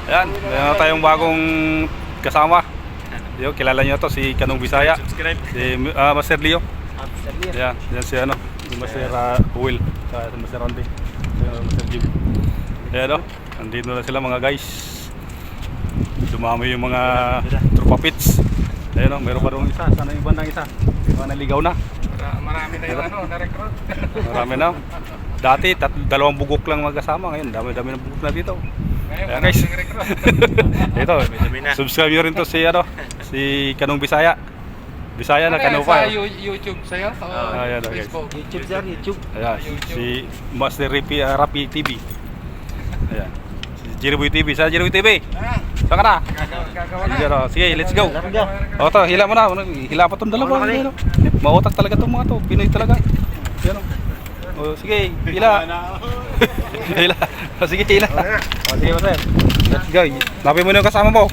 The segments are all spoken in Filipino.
Ayan, meron tayong bagong kasama. Yo, kilala niyo to, si Kanong Bisaya. Subscribe. Si Master Leo. Ayan, yan si ano, si Master Will. Si Master Randy. Si Master Jim. Ayan o, nandito na sila mga guys. Dumami yung mga tropa pits. Ayan o, meron pa doon isa. Sana yung bandang isa. Yung naligaw na. Marami na yung na-recruit. Marami na. Dati, dalawang bugok lang magkasama. Ngayon, dami-dami ng bugok na dito. Ayan guys. Ito, subscribe nyo rin to si ano, si Kanong Bisaya. Bisaya na Kanong pa. Sa YouTube sa'yo? Ayan guys. YouTube sir, YouTube. Ayan, si Master Rapi TV. Ayan. Si Jeriboy TV. Sa Jeriboy TV. Saan ka na? Sige, let's go. O to, hila mo na. Hila pa itong dalawa. Mautak talaga itong mga to. Pinoy talaga. Ayan o. O sige, hila. Hila. O sige, hila. O sige, Master. Let's go. Lapin mo na yung kasama mo.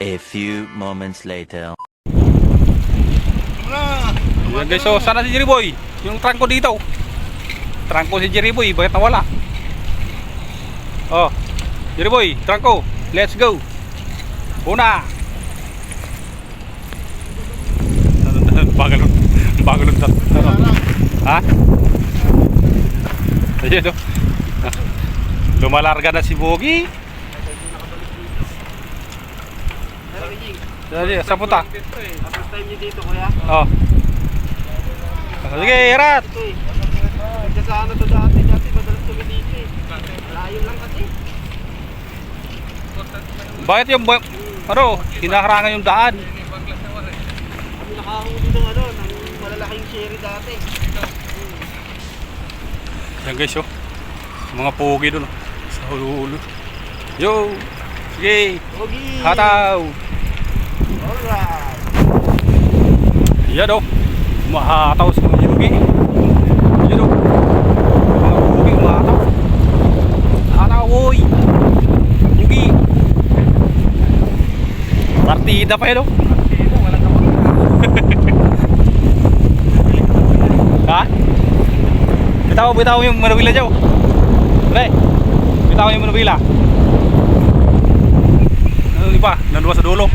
A few moments later. Ayan guys, so sana si Jeriboy? Yung trangko dito. Trangko si Jeriboy, bakit nawala? Oh, Jeriboy, trangko. Let's go. Una. Bagal ng ha? Ayan o. Lumalarga na si Bogi. Saan punta? First time niyo dito kuya? Oh. Sige, Herat. Ito eh. Kasi sa ano to dati madalas kami dito eh. Layo lang kasi. Bakit yung ano, hinaharangan yung daan? Kami nakahuli ng ano, ng malalaking sherry dati. Yan guys, oh. Mga pogi doon, oh. Sa ulo. Yo. Sige. Pogi. Hataw. Alright. Yan o, umahataw sa mga yugi. Yan o, mga yugi umahataw. Hataw oy. Yugi. Partida pa yun o. Partida, walang kapag. Ha? Bitaw yung manubila dyan. Pre, bitaw yung manubila. Ano di ba? Nanduwa sa dulo.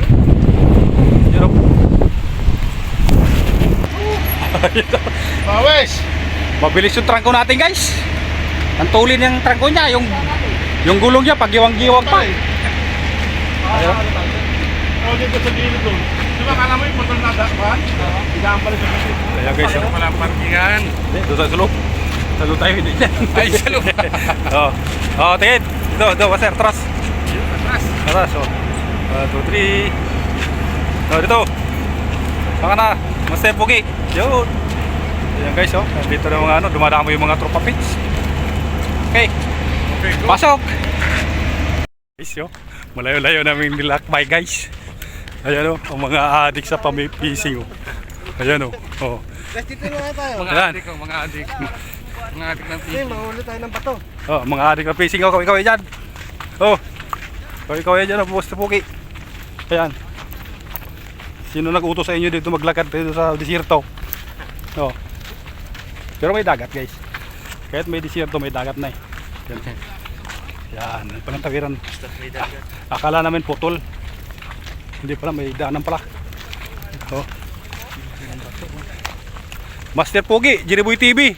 Yan o. Mawes! Mabilis yung trangko natin guys. Ang tulin yung trangko niya, yung gulong niya pag giwang-giwang pa. Ayun. O dito sa gilid doon. Di ba kala mo yung motor na daan? Higaan pala sa gilid. Kaya guys, Wala palang parkingan. doon sa sulok. Salo tayo hindi dyan. Ay, salo. Oh, tingin. Ito, master, tras. Atras. Tras, oh. 1, 2, 3. Oh, dito. Saka na, master Pogi. Yun. Ayan guys, oh. Dito na mga ano, dumadamo yung mga tropa pits. Okay, Okay, go. pasok. Guys, oh. Malayo-layo namin nilakbay guys. Ayan oh, ang mga adik sa pamipisi oh. Ayan oh. Oh. Guys, dito na tayo. Mga Ayan. adik, mga adik. Mga adik ng Kasi PC. mahuli tayo ng bato. Oh, mga adik na fishing oh, kaway dyan. Oh. Kaway dyan oh, bukas na Pogi. Ayan. Sino nag-utos sa inyo dito maglakad dito sa desierto? Oh. Pero may dagat guys. Kahit may desierto, may dagat na eh. Yan. Yan, may palang tawiran. Akala namin putol. Hindi pala, may daanan pala. Oh. Master Pogi, Jeriboy TV.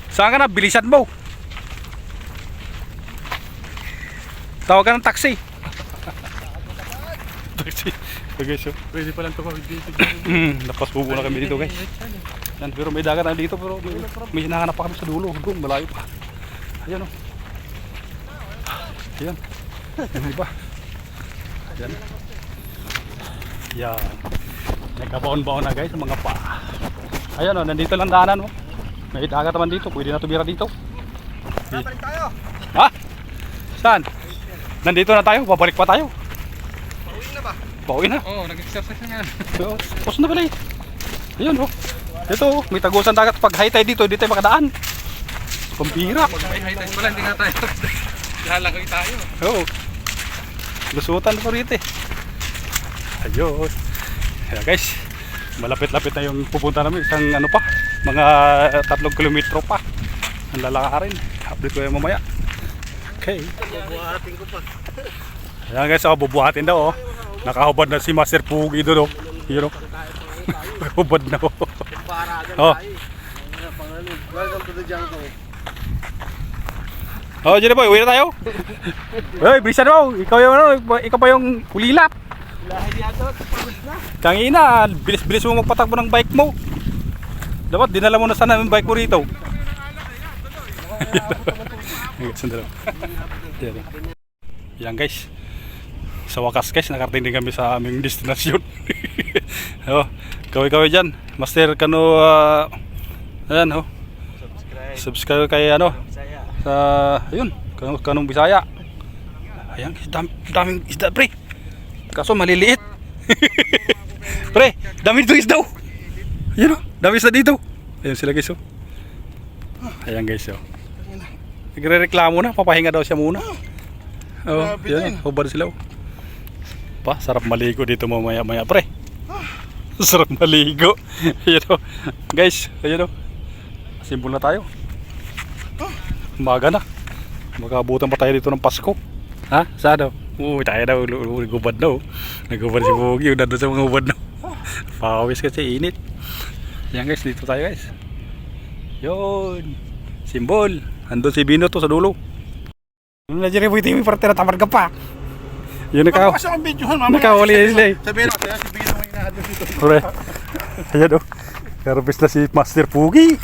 Saan ka na? Bilisan mo. Tawag ka ng taxi. Taxi. Okay, so. Pwede palang tumawid dito. Napasubo na kami dito guys. Yan, pero may dagat na dito pero may hinahanap pa kami sa dulo. Doon, malayo pa. Ayan o. Ayan. Ano ba? Ayan. Yan. Nagkabaon-baon na guys, mga pa. Ayan o, nandito lang daanan mo. May dagat naman dito, pwede na tumira dito. Babalik tayo. Ha? Saan? Nandito na tayo, babalik pa tayo. Pauwi na ba? Pauwi na. Oo, nag-exercise na yan. Tapos na pala eh. Ayan o. Ito o, may tagusan dagat. Pag high tide dito, hindi tayo makadaan. Pampira. Pag may high tide pala, hindi nga tayo. Lalagay tayo. Oo. Lusutan na po rito eh. Ayun. Ayan guys. malapit-lapit na yung pupunta namin. Isang ano pa, mga 3 kilometro pa ang lalakarin. Update ko yung mamaya. Okay. Buhating ko pa. Ayan guys, bubuhatin daw. Nakahubad na si Master Pugi doon. Yun o. Nakahubad na o. Para agad Oh. tayo. Welcome to the jungle. Oh, Jenny boy, uwi na tayo. Hoy, bilisan mo. Ikaw yung ano, ikaw pa yung kulilap. Lahat yata, pagod na. Kangina, bilis-bilis mo magpatakbo ng bike mo. Dapat dinala mo na sana yung bike mo rito. Yan guys. Sa wakas guys, nakarating din kami sa aming destinasyon. Oh, kaway-kaway dyan. Master Kano, ayan oh. Subscribe kay ano. Saya. Sa, ayun, Kanong Bisaya. Ayan, daming isda pre. Kaso maliliit. Pre, dami dito isda oh. Ayun oh, dami isda dito. Ayun sila guys oh. Ayan guys oh. Nagre-reklamo na, papahinga daw siya muna. Oh, yan, hubad sila oh. Pa, sarap maligo dito mamaya-maya pre. Sarap maligo. Ayun oh. Guys, ayun oh. Simbol na tayo. Umaga na. Magkabutan pa tayo dito ng Pasko. Ha? Saan daw? Tayo daw. Nagubad na oh. Nagubad si Pogi. Yung nandun sa mga ubad na. Pawis kasi init. Yan guys, dito tayo guys. Yun. Simbol. Andun si Bino to sa dulo. Yung na Jerry Boy TV parte na tamad ka pa. Yun Kasi ang video mamaya. nakawali na sila eh. Sabihin natin, si Bino ang inaadyo dito. Pre. Ayan oh. Karabis na si Master Pugi.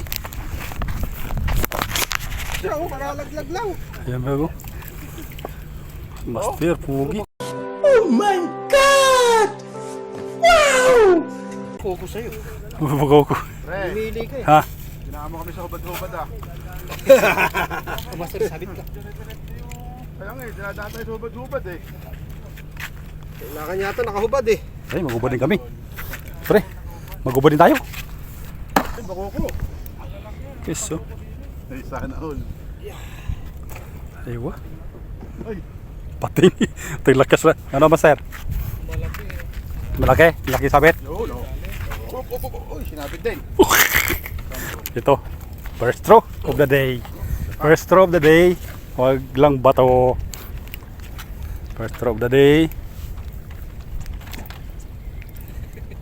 Siya, makalaglag lang. Ayan bago. Master Pugi. Koko sa'yo. Bubagaw ko. Pre, Pumili ka eh. Ha? ginama kami sa hubad-hubad ah. Master, sabit ka. Kaya nga eh, dinadaan tayo sa hubad-hubad eh. Kailangan yata nakahubad eh. Ay, magubad din kami. Pre, magubad din tayo. Ay, bako ko. Kiso. Ay, sana all. Aywa. Ay, Pating. Ito yung lakas na. Ano ba, sir? Malaki? Malaki sabit? no, no. Uy, sinabit din. Ito. First throw of the day. First throw of the day. Huwag lang bato. First throw of the day.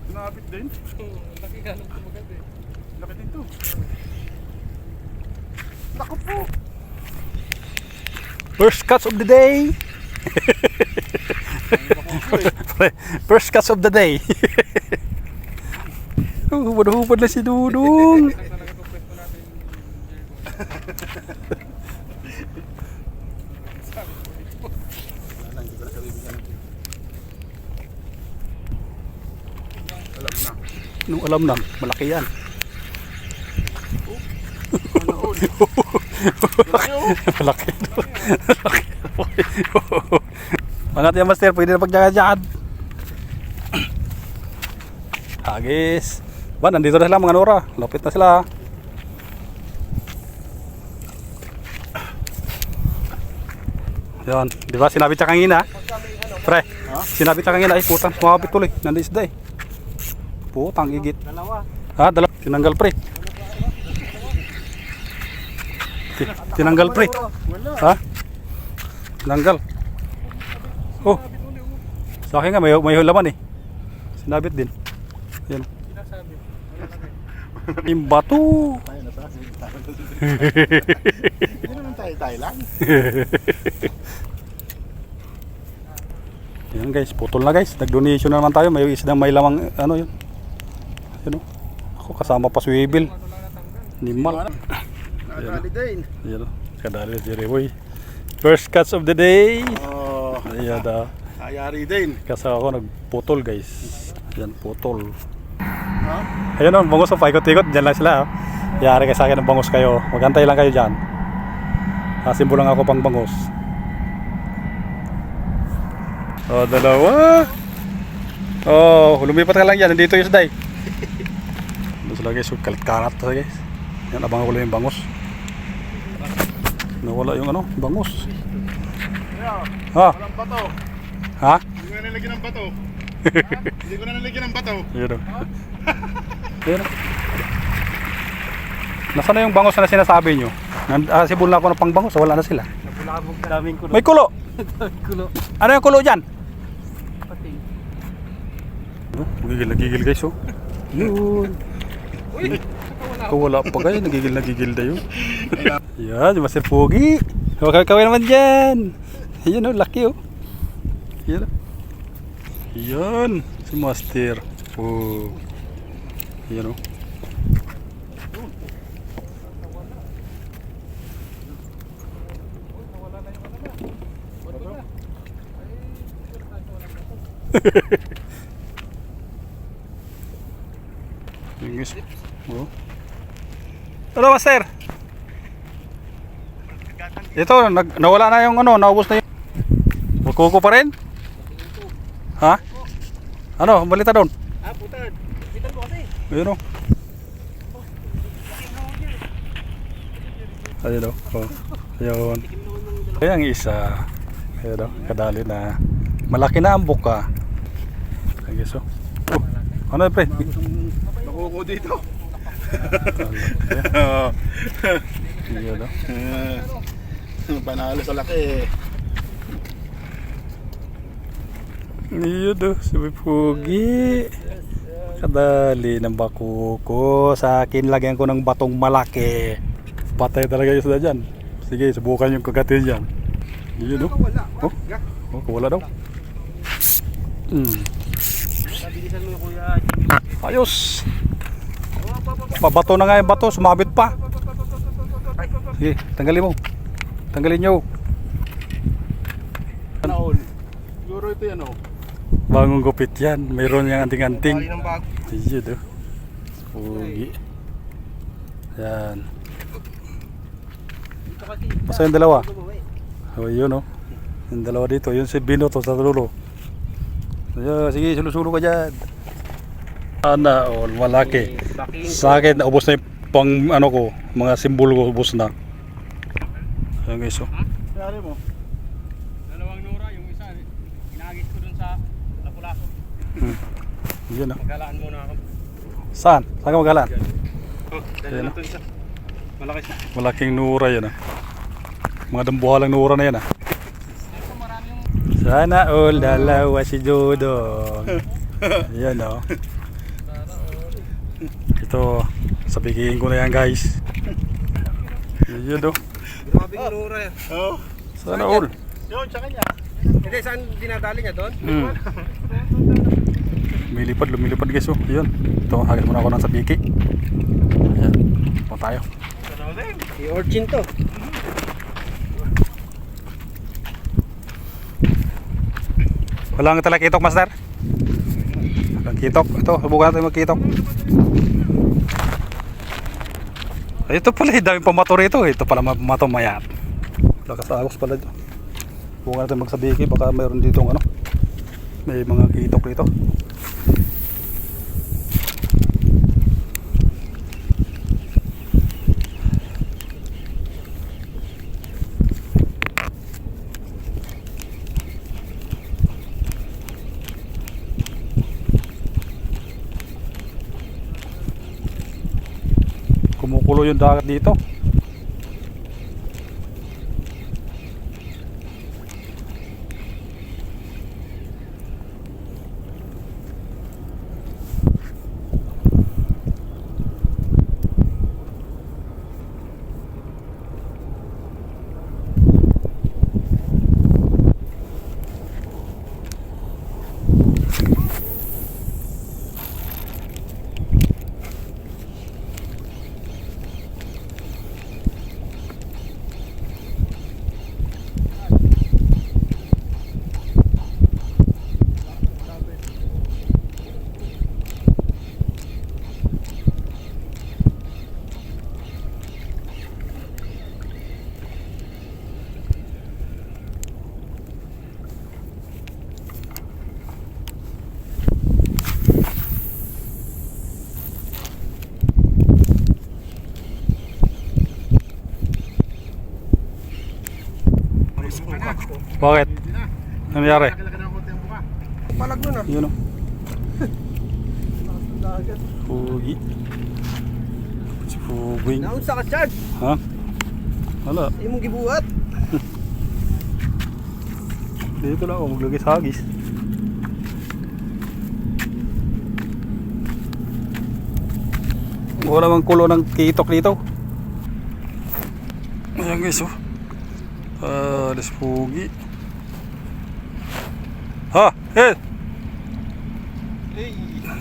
Sinabit din. Laki ka lang tumagat eh. Laki din to. Naku po. First catch of the day. First catch of the day. Hubad-hubad na si Dudong. Nung alam na, malaki yan. Malaki. Malaki. Angat yan, Master. Pwede na pagjaga-jagad. Hagis. Ba, nandito na sila mga Nora. Lapit na sila. Yan. Di ba? Sinabit siya kanina. Pre. Sinabit siya kanina. Ay, putang. Sumabit tuloy. Nandito isda eh. Putang igit. Dalawa. Ha? Dalawa. Tinanggal pre. Tinanggal pre. Ha? Tinanggal. Oh. Sa akin nga may laman eh. Sinabit din. Yan. Yung bato. Hindi naman tayo lang. Yan guys, putol na guys. Nag-donation na naman tayo. May isdang may lamang ano yun. Yun oh. Ako kasama pa swivel. Nimal. Nakadali din. Yan oh. Kadali si Jerry. First catch of the day. Oh, Ayan da. ayari din. Kasi ako nagputol guys. Yan putol. Ha? Ayun oh, bangus oh, paikot-ikot. Diyan lang sila oh. Yari kayo sa akin ng bangus kayo. Magantay lang kayo dyan. Kasimbo lang ako pang bangus. Oh, dalawa. Oh, lumipat ka lang dyan. Nandito yung isday. Doon sila guys. Kalit-karat to guys. Yan, abangan ko lang yung bangus. Nawala yung ano, bangus. Yeah, Ha? walang bato. Ha? Hindi nga nilagyan ng bato. Hindi ko na nalagyan ng bato. Yun o. Yun o. Nasaan na yung bangos na sinasabi nyo? Sibol na ako ng pangbangos, wala na sila. Nabulabog daming kulo. May kulo! Daming kulo. Ano yung kulo dyan? Pating. Oh, nagigil guys oh. Yun. Wala pa kayo, nagigil na yun. Yan, si Master Pogi. Kawin naman dyan. Yan oh, laki oh. Yan oh. Yan, si Master. Oh. Yan oh. Yung guys. Oh. Ano Master? Ito, nawala na yung ano, naubos na yung magkuko pa rin? Ha? Ano, balita doon? Ah, putad. Bitan mo kasi. Ayun o. Ayun o. Oh. Ayun. Kaya ang isa. Ayun o, kadali na. Malaki na ang buka. Ayun guys o. Oh. Ano pre? Nakuko dito. Ayun o. Panalo sa laki. Ayun o, si Pogi. Kadali ng bakuko. Sa akin lagyan ko ng batong malaki. Patay talaga yung dyan. Sige, subukan yung kagatin dyan. Ayun o. Oh, oh, kawala daw. Bilisan mo yung kuya. Ayos. Pabato na nga yung bato, sumabit pa. Sige, tanggalin mo. Tanggalin nyo. Naon. Siguro ito yan oh. Bagong gupit yan. Mayroon yung anting-anting. Bali ng bago. Ayun o. Pogi. Yan. Dito kasi. Basta yung dalawa. Bumaway. Oh, yun o. Yung dalawa dito. Yun si Bino to sa dulo. Ayun, sige, sulo-sulo ka dyan. Sana all, malaki. Sa akin, naubos na yung pang ano ko, mga simbolo ko, ubos na. Ayun guys, oh. Kaya mo. Dalawang Nora, yung isa, inagis ko dun sa Lapu-Lapu. Yun, oh. Magkalaan muna ako. Saan? Saan ka magalaan? Oh, dali Ayan, natin siya. Malaki siya. Malaking nura yan, ah. Mga dambuhalang nura na yan, ah. Sana all, dalawa si Jodong. Ayan, oh. Ito, sabihin ko na yan, guys. Ayan, oh. Grabe yung Nora yan. Oh. Sana all. Yun, sa kanya. Hindi, saan dinadali niya doon? Lumilipad guys, oh. Ayan. Ito, hagis muna ako ng sabiki. Ayan, punta tayo. Si Orchin to. Walang talaga kitok, Master. Walang kitok. Ito, subukan natin magkitok. Ay, ito pala, daming pamato rito. Ito pala pamato mayat. Lakas agos pala ito. Subukan natin magsabiki. Baka mayroon dito ano. May mga kitok rito. Kumukulo yung dagat dito. Bakit? Ano nangyari? Laki-laki ng konti ang buka. Palag nun ah. Yun o. agad. Pugi. Si Puging. Naunsa ka, Chad? Ha? Wala. Hindi mong gibuhat. Dito lang ako maglagay sa hagis. Wala mang kulo ng kitok dito. Ayan guys, oh. Alis Pugi. Ha? Eh!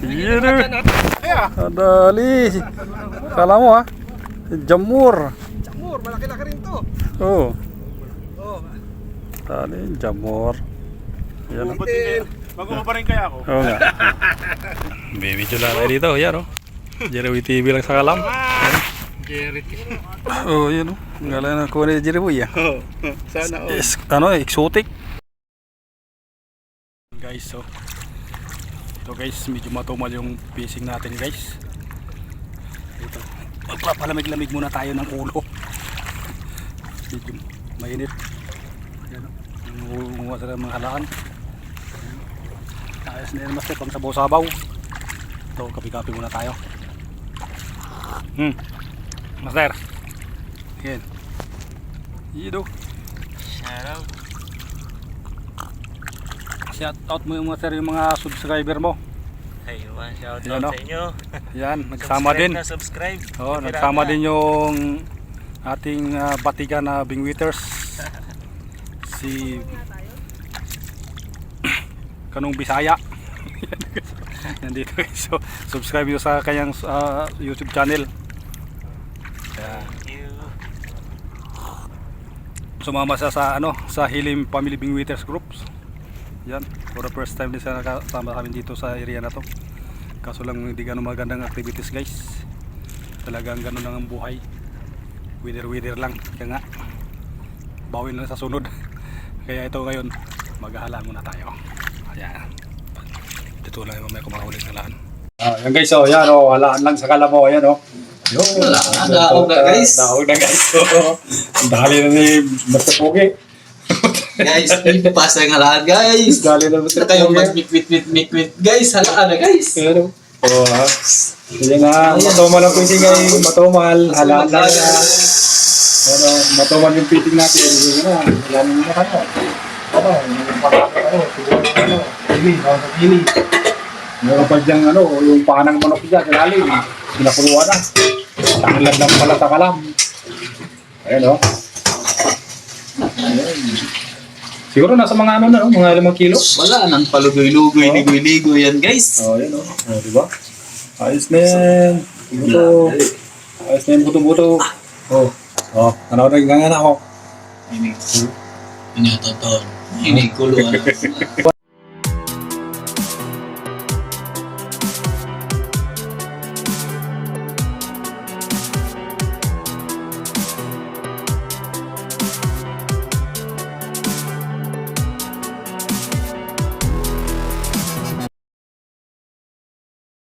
Yun eh. Adali. Kala mo ha? Jamur. Chamur, malaki-laki rin to. Oh. Oh, Dali, jamur. Ayan oh. Mag-upa pa rin kaya ako. Oo nga. Bibidyo lang tayo dito. Yan o. Jerewi TV lang sa kalam. Jerry. Oo, yan o. Ngalan na kuha ni Jerewi ya. Sana Ano, exotic. Guys, so. Ito guys, medyo matumal yung fishing natin guys. Ito. Magpapalamig-lamig muna tayo ng ulo. Medyo mainit. Yan o. Umuha sa mga halaan. Ayos na yun master, pang sabaw-sabaw. Ito, kapi-kapi muna tayo. Master. Yan. Yun o. Shout out mo yung master, yung mga subscriber mo. Ayun, shout Yan, out no? sa inyo. Yan, nagsama din. Subscribe. Oh, nagsama din yung ating batigan na Bingwiters. Si Kanong Bisaya. Nandito guys. So, subscribe nyo sa kanyang YouTube channel. Kaya, Thank you. sumama siya sa sa Hilim Family Bingwiters groups. Yan, for the first time din siya nakasama kami dito sa area na to. Kaso lang hindi ganun magandang activities guys. Talagang ganun lang ang buhay. Wither lang. Kaya nga, bawin lang sa sunod. Kaya ito ngayon, maghahalaan muna tayo. Ayan. Dito lang yung may kumahuli ng lahan. Yan guys, oh, yan oh, halaan lang sa kalamo, ayan oh. Yung daog na, guys. Daog na guys. Dali na ni Mr. Pogi. Guys, pasa nga lahat, guys. Dali na Mr. Ito yung Pogi. mag-mikwit, guys. Halaan na, guys. Ayan oh. Oh, ha. Yan nga, matumal ang piting ay matumal. Halaan lang na. Ano, matumal yung piting natin. Yan na, halaan na kayo. Pili. Meron pa diyang yung panang manok dyan, ilalim. Pinakuluan na. Tanglad lang pala sa kalam. Ayan o. Siguro nasa mga mga 5 kilo. Wala nang palugoy-lugoy, ligoy-ligoy yan, guys. Oh, yan o. Oh, diba? Ayos na yan. Buto. Ayos na yan, buto-buto. Oh. Oh, ano rin gangan ako. Ini totoo. Ini kulo.